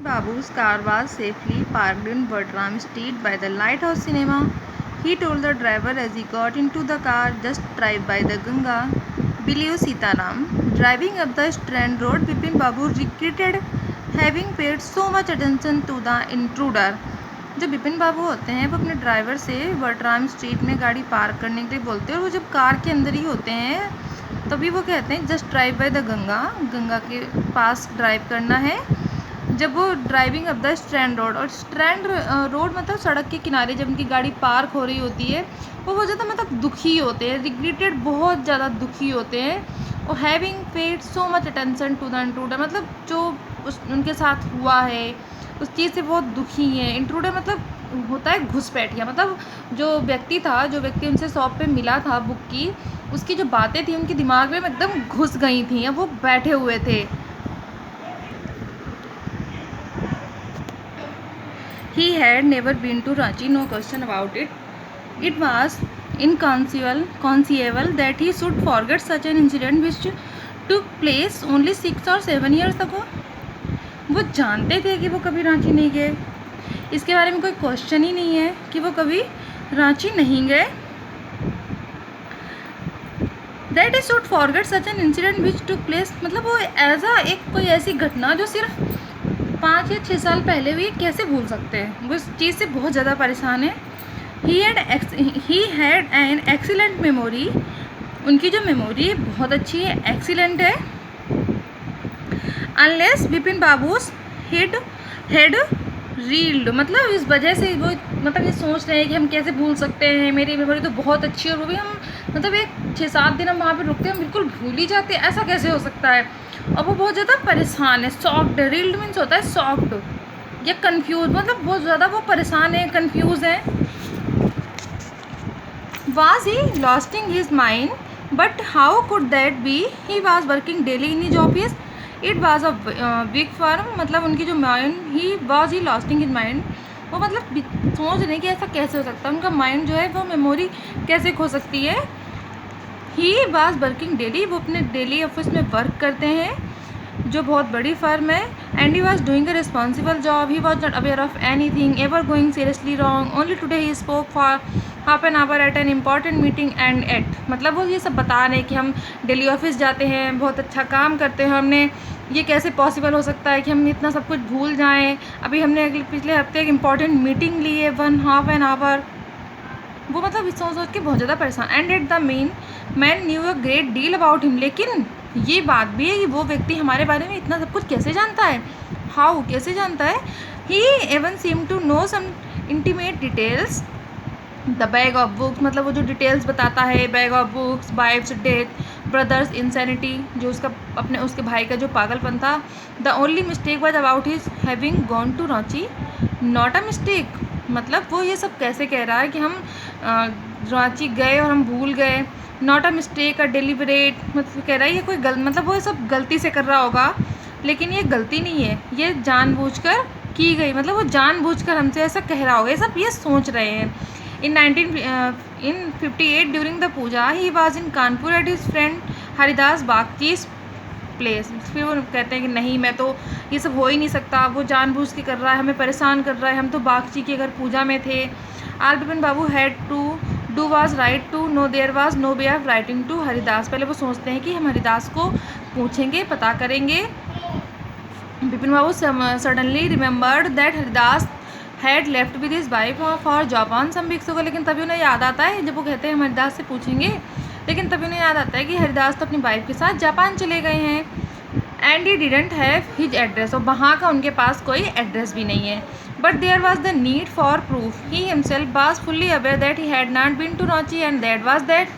Babu's car was safely parked in Bertram Street by the Lighthouse Cinema. He told the driver as he got into the car, "Just drive by the Ganga." Believe Sitaram. Driving up the Strand Road, Bipin Babu regretted having paid so much attention to the intruder. जो बिपिन बाबू होते हैं वो अपने driver से Bertram street में गाड़ी park करने के लिए बोलते हैं और वो जब कार के अंदर ही होते हैं तभी वो कहते हैं just drive by the Ganga, Ganga के पास ड्राइव करना है। जब वो driving up the strand road, और स्ट्रैंड रोड मतलब सड़क के किनारे जब उनकी गाड़ी पार्क हो रही होती है वो बहुत ज़्यादा मतलब दुखी होते हैं, रिग्रेटेड, बहुत ज़्यादा दुखी होते हैं। और having paid so much attention to the intruder, मतलब जो उनके साथ हुआ है उस चीज़ से बहुत दुखी हैं। इंट्रूडर मतलब होता है घुसपैठिया, मतलब जो व्यक्ति उनसे शॉप पे मिला था बुक की, उसकी जो बातें थी उनके दिमाग में एकदम घुस गई थी, अब वो बैठे हुए थे। He had never been to Ranchi, no question about it. It was inconceivable that he should forget such an incident which took place only 6 or 7 years ago. वो जानते थे कि वो कभी रांची नहीं गए, इसके बारे में कोई क्वेश्चन ही नहीं है कि वो कभी रांची नहीं गए। That he should forget such an incident which took place, मतलब वो ऐसा कोई ऐसी घटना जो सिर्फ 5 या 6 साल पहले हुई, कैसे भूल सकते हैं। वो इस चीज़ से बहुत ज़्यादा परेशान है। He had an excellent memory, उनकी जो मेमोरी बहुत अच्छी है, एक्सीलेंट है। अनलेस बिपिन बाबूस हेड रील्ड, मतलब इस वजह से वो मतलब ये सोच रहे हैं कि हम कैसे भूल सकते हैं, मेरी मेमोरी तो बहुत अच्छी है और वो भी हम मतलब 6-7 दिन हम वहाँ पे रुकते हैं, हम बिल्कुल भूल ही जाते हैं, ऐसा कैसे हो सकता है। और वो बहुत ज़्यादा परेशान है। सॉक्ड, रील्ड मीन्स होता है सॉक्ड या कन्फ्यूज, मतलब बहुत ज़्यादा वो परेशान है, कन्फ्यूज़ है। Was he losing his mind? But how could that be? He was working daily in his office. It was a big firm, मतलब उनकी जो mind, he losing his mind, वो मतलब सोच रहे हैं कि ऐसा कैसे हो सकता है, उनका माइंड जो है वो मेमोरी कैसे खो सकती है। ही वॉज वर्किंग डेली, वो अपने डेली ऑफिस में वर्क करते हैं जो बहुत बड़ी फर्म है। And he was doing a responsible job, he was not aware of anything ever going seriously wrong, only today he spoke for half an hour at an important meeting and at, मतलब वो ये सब बता रहे हैं कि हम daily office जाते हैं, बहुत अच्छा काम करते हैं, हमने ये कैसे पॉसिबल हो सकता है कि हम इतना सब कुछ भूल जाएं। अभी हमने पिछले हफ्ते एक इम्पॉर्टेंट मीटिंग ली है, हाफ एन आवर। वो मतलब सोच के बहुत ज़्यादा परेशान। And at the man new a great deal about him, लेकिन ये बात भी है कि वो व्यक्ति हमारे बारे में इतना सब कुछ कैसे जानता है, हाउ, कैसे जानता है। He even seem to know some intimate details, the bag of books, मतलब वो जो डिटेल्स बताता है, bag of books, wife's death, brother's insanity, जो उसके भाई का जो पागलपन था। The only mistake was about his having gone to Ranchi, not a mistake, मतलब वो ये सब कैसे कह रहा है कि हम रांची गए और हम भूल गए। Not a mistake, a deliberate, मतलब कह रहा है ये कोई मतलब वो सब गलती से कर रहा होगा, लेकिन ये गलती नहीं है, ये जानबूझकर की गई, मतलब वो जानबूझकर हमसे ऐसा कह रहा होगा, ये सब ये सोच रहे हैं। In 1958 during the puja, he was in Kanpur at his friend Haridas बागची's place. फिर वो कहते हैं कि नहीं, मैं तो ये सब हो ही नहीं सकता, वो जानबूझ के कर रहा है, हमें परेशान कर रहा है, हम तो बागची के घर पूजा में थे। All Bipin Babu had to do was write to, no there was no way of writing to Haridas. पहले वो सोचते हैं कि हम हरिदास को पूछेंगे, पता करेंगे। Bipin Babu suddenly remembered that Haridas had left with his wife for Japan some weeks ago, लेकिन तभी उन्हें याद आता है, जब वो कहते हैं हम हरिदास से पूछेंगे, लेकिन तभी उन्हें याद आता है कि हरिदास तो अपनी वाइफ के साथ जापान चले गए हैं। And he didn't have his address, और वहाँ का उनके पास कोई एड्रेस भी नहीं है। But there was the need for proof, he himself was fully aware that he had not been to Ranchi and that was that,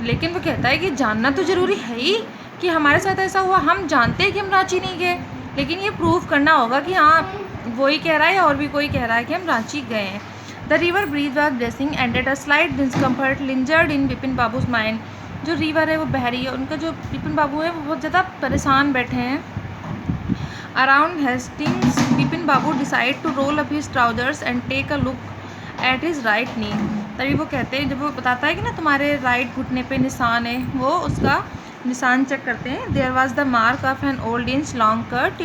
लेकिन वो कहता है कि जानना तो ज़रूरी है ही कि हमारे साथ ऐसा हुआ, हम जानते हैं कि हम रांची नहीं गए, लेकिन ये प्रूफ करना होगा कि हाँ वही कह रहा है और भी कोई कह रहा है कि हम रांची गए हैं। The river breeze was bracing and yet a slight discomfort lingered in Bipin Babu's mind, जो रिवर है वो बह रही है, उनका जो बिपिन बाबू है वो बहुत ज़्यादा परेशान बैठे हैं। Around Hastings Bipin Babu decide to roll up his trousers and take a look at his right knee, तभी वो कहते हैं, जब वो बताता है कि ना तुम्हारे राइट घुटने पे निशान है, वो उसका निशान चेक करते हैं। There was the mark of an old inch long cut,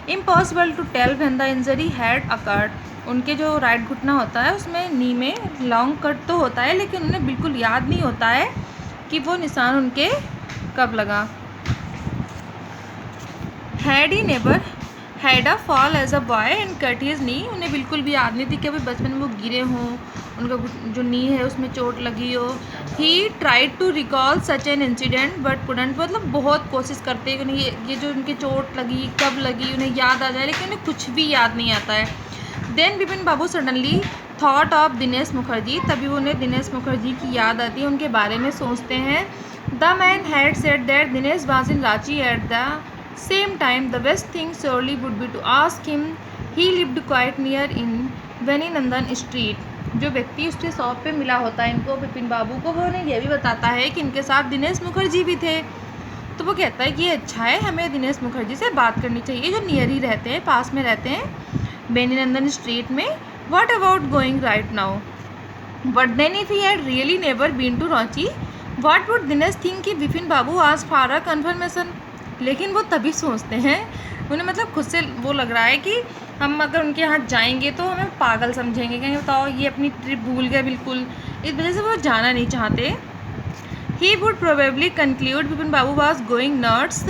impossible to tell when the injury had occurred, उनके जो राइट घुटना होता है उसमें नी में लॉन्ग कट तो होता है, लेकिन उन्हें बिल्कुल याद नहीं होता है कि वो निशान उनके कब लगा। Had he never had a fall as a boy and cut his knee, उन्हें बिल्कुल भी याद नहीं थी कि अभी बचपन में वो गिरे हों, उनका जो नी है उसमें चोट लगी हो। He tried to recall such an incident but couldn't, मतलब बहुत कोशिश करते हैं कि उन्हें ये जो उनके चोट लगी कब लगी उन्हें याद आ जाए, लेकिन उन्हें कुछ भी याद नहीं आता है। Then Vipin Babu suddenly thought of Dinesh Mukherjee, तभी उन्हें दिनेश मुखर्जी की याद आती है, उनके बारे में सोचते हैं। The man had said that Dinesh was in Ranchi at the same time, the best thing surely would be to ask him, he lived quite near in Beni Nandan street. जो व्यक्ति उसके शॉप पे मिला होता है इनको, विपिन बाबू को, वो उन्हें यह भी बताता है कि इनके साथ दिनेश मुखर्जी भी थे। तो वो कहता है कि ये अच्छा है, हमें दिनेश मुखर्जी से बात करनी चाहिए, जो नियर ही रहते हैं, पास में रहते हैं बेनी नंदन स्ट्रीट में। What about going right now, but then if he had really never been to Ranchi what would Dinesh think कि विपिन बाबू आज फॉर अ कन्फर्मेशन। लेकिन वो तभी सोचते हैं, उन्हें मतलब खुद से वो लग रहा है कि हम अगर उनके यहाँ जाएंगे तो हमें पागल समझेंगे, कहेंगे बताओ ये अपनी ट्रिप भूल गए बिल्कुल, इस वजह से वो जाना नहीं चाहते। He would probably conclude Vipin Babu was going nuts,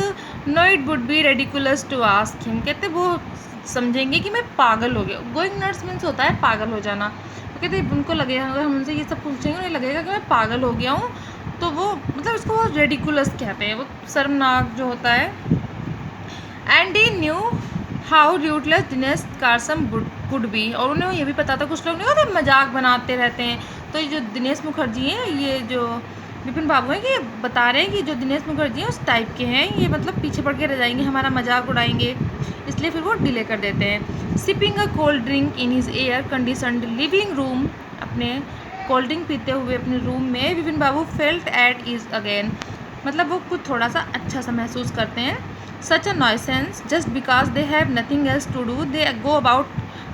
no it would be ridiculous to ask him, कहते वो समझेंगे कि मैं पागल हो गया। गोइंग नट्स मीन्स होता है पागल हो जाना, तो कहते उनको लगेगा अगर हम उनसे ये सब पूछेंगे उन्हें लगेगा कि मैं पागल हो गया हूँ, तो वो मतलब इसको वो रेडिकुलस कहते हैं, वो शर्मनाक जो होता है। And he knew how rootless Dinesh कारसम कुड बी, और उन्हें ये भी पता था कुछ लोग नहीं होते मजाक बनाते रहते हैं, तो ये जो दिनेश मुखर्जी हैं, ये जो विपिन बाबू हैं, कि बता रहे हैं कि जो दिनेश मुखर्जी हैं उस टाइप के हैं, ये मतलब पीछे पड़ के रह जाएंगे, हमारा मजाक उड़ाएंगे, इसलिए फिर वो डिले कर देते हैं। Sipping a cold drink in his air conditioned living room, अपने कोल्ड ड्रिंक पीते हुए अपने रूम में विपिन बाबू फेल्ट एट इज अगेन, मतलब वो कुछ थोड़ा सा अच्छा सा महसूस करते हैं। Such a nuisance just because they have nothing else to do they go about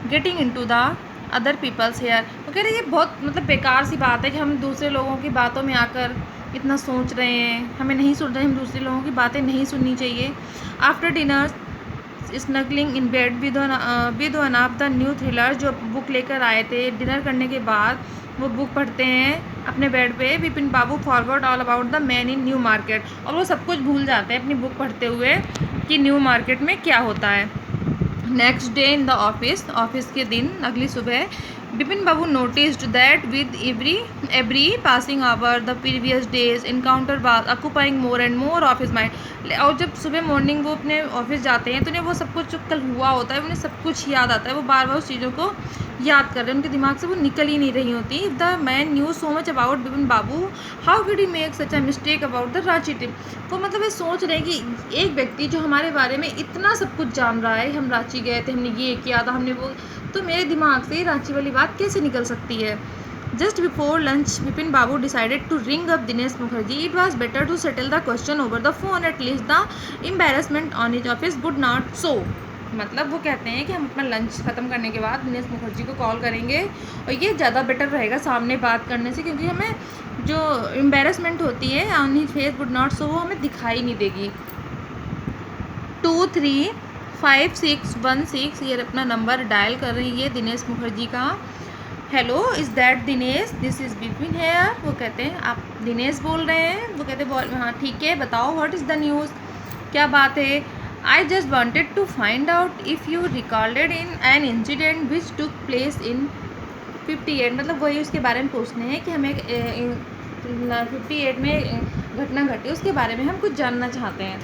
getting into the other people's hair, वो कह रहे ये बहुत मतलब बेकार सी बात है कि हम दूसरे लोगों की बातों में आकर इतना सोच रहे हैं, हमें नहीं सुन रहे, हम दूसरे लोगों की बातें नहीं सुननी चाहिए। After dinner snuggling in bed with one of the new thriller, जो बुक लेकर आए थे, डिनर करने के बाद वो बुक पढ़ते हैं अपने बेड पे। Vipin Babu forgot all about the man in New Market, और वो सब कुछ भूल जाते हैं अपनी बुक पढ़ते हुए कि न्यू मार्केट में क्या होता है। Next day in the office के दिन अगली सुबह Vipin Babu noticed that with every passing hour the previous day's encounter was occupying more and more of his mind, और जब सुबह मॉर्निंग वो अपने ऑफिस जाते हैं तो उन्हें वो सब कुछ जो कल हुआ होता है उन्हें सब कुछ याद आता है, वो बार बार उस चीज़ों को याद कर रहे हैं, उनके दिमाग से वो निकल ही नहीं रही होती। The man new so much about Vipin Babu how could he make such a mistake about the Ranchi trip, वो मतलब ये सोच रहे हैं कि एक व्यक्ति जो हमारे बारे में इतना सब कुछ जान रहा है, हम रांची गए थे, हमने ये किया था, हमने वो, तो मेरे दिमाग से रांची वाली बात कैसे निकल सकती है। Just before lunch Vipin Babu decided to ring up Dinesh Mukherjee, it was better to settle the question over the phone at least the embarrassment on his office would not so, मतलब वो कहते हैं कि हम अपना लंच ख़त्म करने के बाद दिनेश मुखर्जी को कॉल करेंगे और ये ज़्यादा बेटर रहेगा सामने बात करने से, क्योंकि हमें जो एम्बेरसमेंट होती है on his face would not सो, वो हमें दिखाई नहीं देगी। 235616 ये अपना नंबर डायल कर रही है दिनेश मुखर्जी का। Hello is that Dinesh, this is Vipin here, वो कहते हैं आप दिनेश बोल रहे हैं, वो कहते हैं हाँ ठीक है बताओ, व्हाट इज़ द न्यूज़, क्या बात है। I just wanted to find out if you recorded in an incident which took place in 58, मतलब वही उसके बारे में पूछने हैं कि हमें 58 में घटना घटी उसके बारे में हम कुछ जानना चाहते हैं।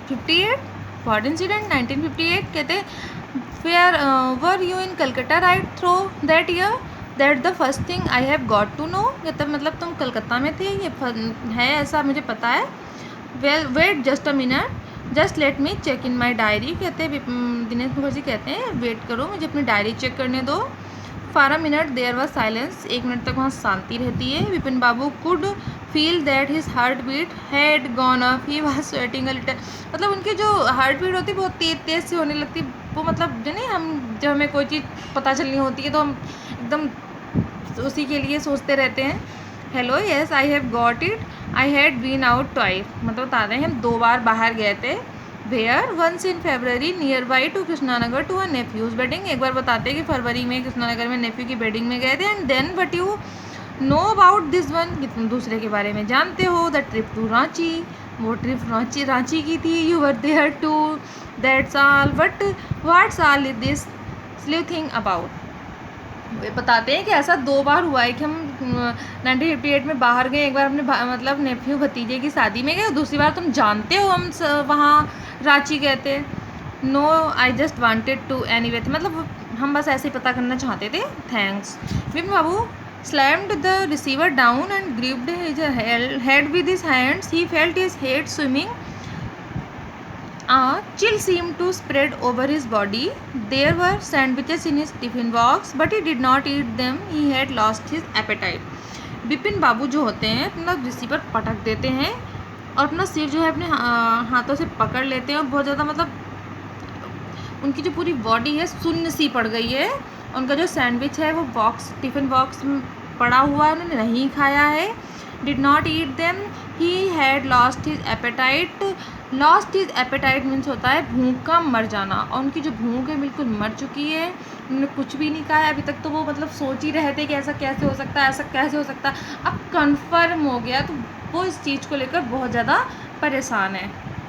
58 व्हाट इंसिडेंट, 1958, कहते where were you in Calcutta right through that year, that the first thing I have got to know, कहते मतलब तुम कलकत्ता में थे, ये है ऐसा मुझे पता है। Well wait just a minute just let me check in my diary, कहते दिनेश मुखर्जी कहते हैं वेट करो मुझे अपनी डायरी चेक करने दो। For a minute there was silence, 1 minute तक वहाँ शांति रहती है। Vipin Babu could feel that his heart beat had gone up, he was sweating a little, मतलब उनकी जो हार्ट बीट होती है बहुत तेज तेज से होने लगती, वो मतलब जो नहीं हम जब हमें कोई चीज़ पता चलनी होती है तो हम एकदम उसी के लिए सोचते रहते हैं। Hello yes I have got it, I had been out twice, मतलब बताते हैं हम 2 बार बाहर गए थे। Where once in February nearby to Krishnanagar to a nephew's wedding, एक बार बताते हैं कि फरवरी में कृष्णानगर में नेफ्यू की वेडिंग में गए थे। And then but you know about this one, कि तुम दूसरे के बारे में जानते हो। द ट्रिप टू रांची, वो ट्रिप रांची की थी। You were there too, that's all, but what's all is this sleuthing about. वे बताते हैं कि ऐसा 2 बार हुआ है कि हम 1958 में बाहर गए, एक बार अपने मतलब नेफ्यू भतीजे की शादी में गए, दूसरी बार तुम जानते हो हम वहाँ रांची गए थे। No I just wanted to anyway, मतलब हम बस ऐसे ही पता करना चाहते थे। Thanks. Vipin Babu slammed the receiver down and gripped his head with his hands. He felt his head swimming. A chill seemed to spread over his body. There were sandwiches in his tiffin box, but he did not eat them. He had lost his appetite. Bipin Babu जो होते हैं अपना receiver पटक देते हैं और अपना सिर जो है अपने हाथों से पकड़ लेते हैं और बहुत ज़्यादा मतलब उनकी जो पूरी बॉडी है सुन्न सी पड़ गई है। उनका जो सैंडविच है वो टिफ़िन बॉक्स में पड़ा हुआ है, उन्होंने नहीं खाया है। Did not eat them, he had lost his appetite. Lost his appetite means होता है भूख का मर जाना, और उनकी जो भूख है बिल्कुल मर चुकी है। उन्होंने कुछ भी नहीं खाया अभी तक, तो वो मतलब सोच ही रहे थे कि ऐसा कैसे हो सकता है, ऐसा कैसे हो सकता है। अब कन्फर्म हो गया तो वो इस चीज़ को लेकर बहुत ज़्यादा परेशान है।